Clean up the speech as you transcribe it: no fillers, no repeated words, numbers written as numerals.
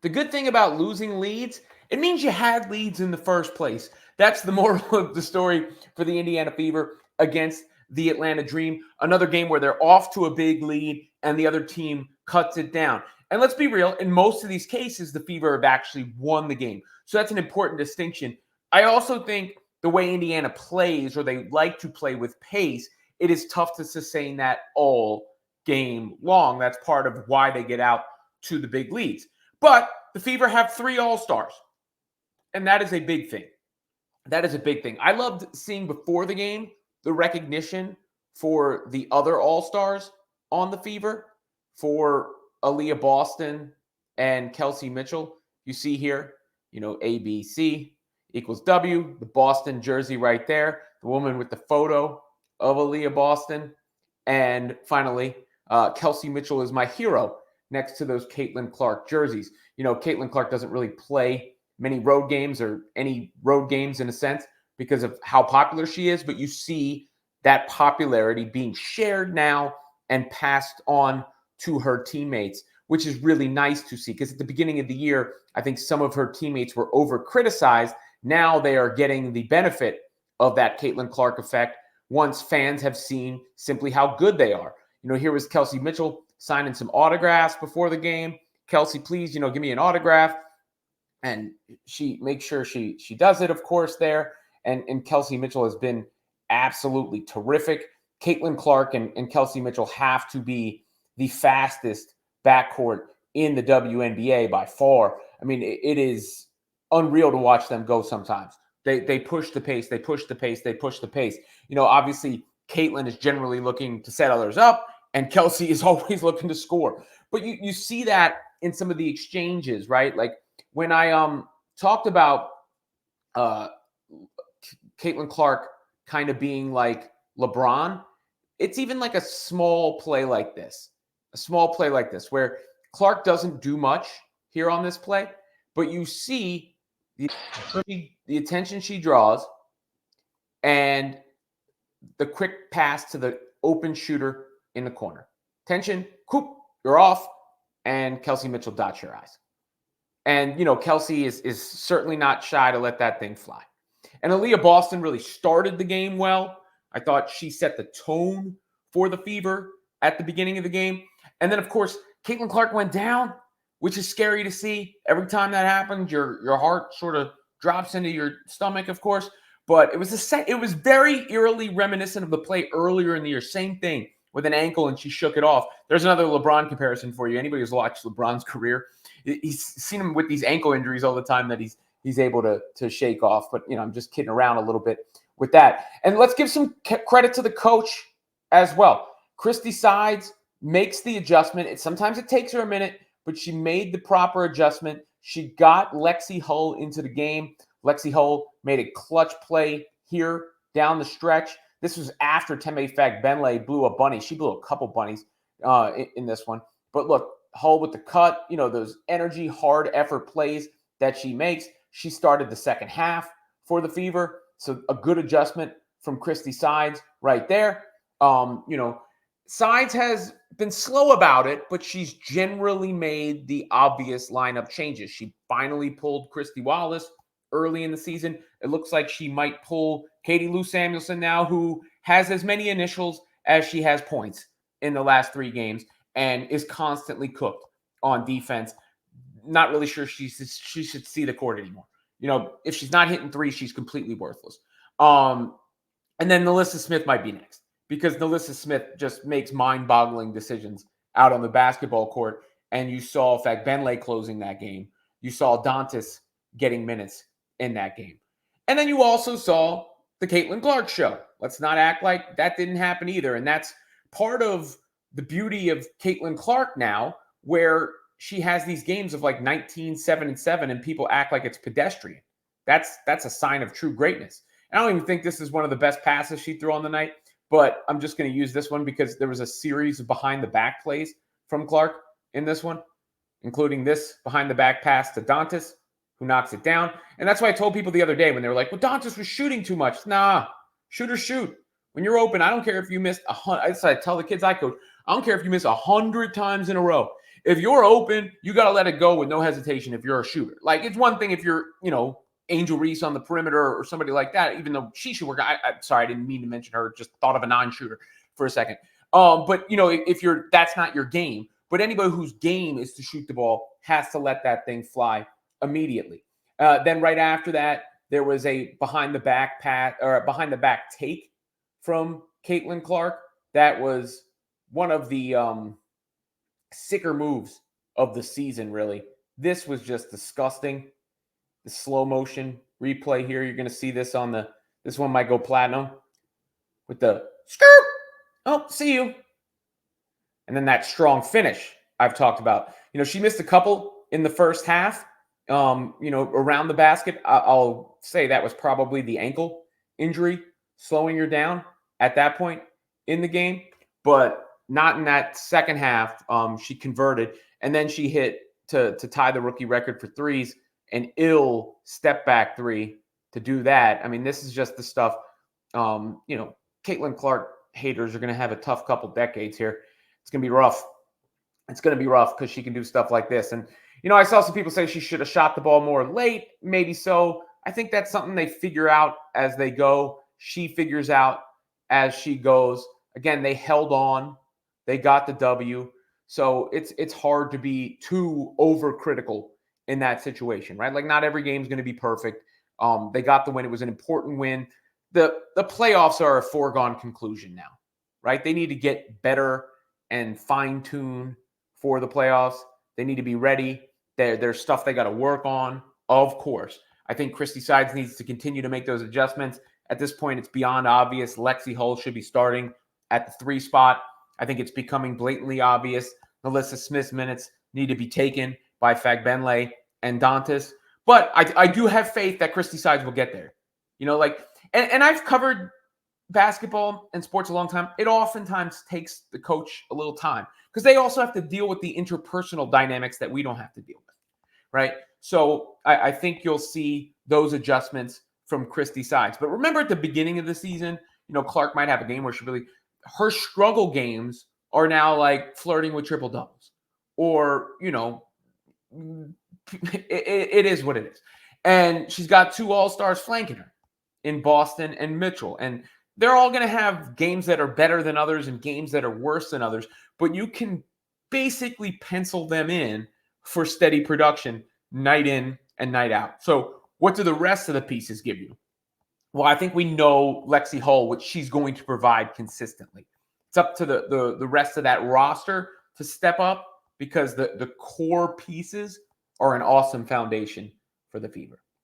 The good thing about losing leads, it means you had leads in the first place. That's the moral of the story for the Indiana Fever against the Atlanta Dream. Another game where they're off to a big lead and the other team cuts it down. And let's be real, in most of these cases, the Fever have actually won the game. So that's an important distinction. I also think the way Indiana plays, or they like to play with pace, it is tough to sustain that all game long. That's part of why they get out to the big leads. But the Fever have 3 All-Stars, and that is a big thing. That is a big thing. I loved seeing before the game the recognition for the other All-Stars on the Fever, for Aaliyah Boston and Kelsey Mitchell. You see here, ABC equals W, the Boston jersey right there, the woman with the photo of Aaliyah Boston. And finally, Kelsey Mitchell is my hero next to those Caitlin Clark jerseys. Caitlin Clark doesn't really play many road games or any road games in a sense because of how popular she is, but you see that popularity being shared now and passed on to her teammates, which is really nice to see because at the beginning of the year, I think some of her teammates were over-criticized. Now they are getting the benefit of that Caitlin Clark effect once fans have seen simply how good they are. Here was Kelsey Mitchell signing some autographs before the game. Kelsey, please, give me an autograph. And she makes sure she does it, of course, there. And Kelsey Mitchell has been absolutely terrific. Caitlin Clark and Kelsey Mitchell have to be the fastest backcourt in the WNBA by far. I mean, it is unreal to watch them go sometimes. They push the pace, they push the pace, they push the pace. Obviously, Caitlin is generally looking to set others up, and Kelsey is always looking to score. But you see that in some of the exchanges, right? Like when I talked about Caitlin Clark kind of being like LeBron, it's even like a small play like this. A small play like this where Clark doesn't do much here on this play, but you see the attention she draws and the quick pass to the open shooter in the corner. Tension, coop, you're off, and Kelsey Mitchell dots your eyes. And, Kelsey is certainly not shy to let that thing fly. And Aaliyah Boston really started the game well. I thought she set the tone for the Fever at the beginning of the game. And then, of course, Caitlin Clark went down, which is scary to see. Every time that happens, your heart sort of drops into your stomach, of course. But it was very eerily reminiscent of the play earlier in the year. Same thing with an ankle, and she shook it off. There's another LeBron comparison for you. Anybody who's watched LeBron's career, he's seen him with these ankle injuries all the time that he's able to shake off. But, I'm just kidding around a little bit with that. And let's give some credit to the coach as well. Christy Sides makes the adjustment. Sometimes it takes her a minute, but she made the proper adjustment. She got Lexi Hull into the game. Lexi Hull made a clutch play here down the stretch. This was after Teme Fagbenle blew a bunny. She blew a couple bunnies in this one. But look, Hull with the cut, those energy, hard effort plays that she makes. She started the second half for the Fever. So a good adjustment from Christy Sides right there. Sides has been slow about it, but she's generally made the obvious lineup changes. She finally pulled Christy Wallace early in the season. It looks like she might pull Katie Lou Samuelson now, who has as many initials as she has points in the last 3 games and is constantly cooked on defense. Not really sure she should see the court anymore. If she's not hitting 3, she's completely worthless. And then Nalissa Smith might be next because Nalissa Smith just makes mind-boggling decisions out on the basketball court. And you saw Fagbenle closing that game. You saw Dantas getting minutes in that game. And then you also saw the Caitlin Clark show. Let's not act like that didn't happen either. And that's part of the beauty of Caitlin Clark now, where she has these games of like 19, 7-7, and people act like it's pedestrian. That's a sign of true greatness. And I don't even think this is one of the best passes she threw on the night, but I'm just going to use this one because there was a series of behind-the-back plays from Clark in this one, including this behind-the-back pass to Dantas, who knocks it down. And that's why I told people the other day when they were like, well, Dantas was shooting too much. Nah, shoot or shoot. When you're open, I don't care if you missed 100. I tell the kids I coach, I don't care if you miss 100 times in a row. If you're open, you got to let it go with no hesitation if you're a shooter. Like, it's one thing if you're, Angel Reese on the perimeter or somebody like that, even though she should work. I'm sorry, I didn't mean to mention her. Just thought of a non-shooter for a second. But, if that's not your game. But anybody whose game is to shoot the ball has to let that thing fly immediately. Then right after that, there was a behind the back take from Caitlin Clark. That was one of the sicker moves of the season, really. This was just disgusting. The slow motion replay here. You're going to see this on this one might go platinum with the skirt. Oh, see you. And then that strong finish I've talked about. She missed a couple in the first half, around the basket. I'll say that was probably the ankle injury slowing her down at that point in the game, but not in that second half. She converted, and then she hit to tie the rookie record for threes, an ill step back three to do that. I mean, this is just the stuff, Caitlin Clark haters are going to have a tough couple decades here. It's going to be rough. It's going to be rough because she can do stuff like this. And, I saw some people say she should have shot the ball more late. Maybe so. I think that's something they figure out as they go. She figures out as she goes. Again, they held on. They got the W. So it's hard to be too overcritical in that situation, right? Like, not every game is going to be perfect. They got the win. It was an important win. The playoffs are a foregone conclusion now, right? They need to get better and fine-tune for the playoffs. They need to be ready. There's stuff they got to work on, of course. I think Christy Sides needs to continue to make those adjustments. At this point, it's beyond obvious. Lexi Hull should be starting at the 3 spot. I think it's becoming blatantly obvious. Melissa Smith's minutes need to be taken by Fagbenle and Dantas. But I do have faith that Christy Sides will get there. And I've covered basketball and sports a long time. It oftentimes takes the coach a little time because they also have to deal with the interpersonal dynamics that we don't have to deal with, right? So I think you'll see those adjustments from Christy Sides. But remember, at the beginning of the season, Clark might have a game where her struggle games are now like flirting with triple doubles, or it is what it is. And she's got 2 all-stars flanking her in Boston and Mitchell, and they're all going to have games that are better than others and games that are worse than others, but you can basically pencil them in for steady production night in and night out. So what do the rest of the pieces give you? Well, I think we know Lexi Hull, what she's going to provide consistently. It's up to the rest of that roster to step up because the core pieces are an awesome foundation for the Fever.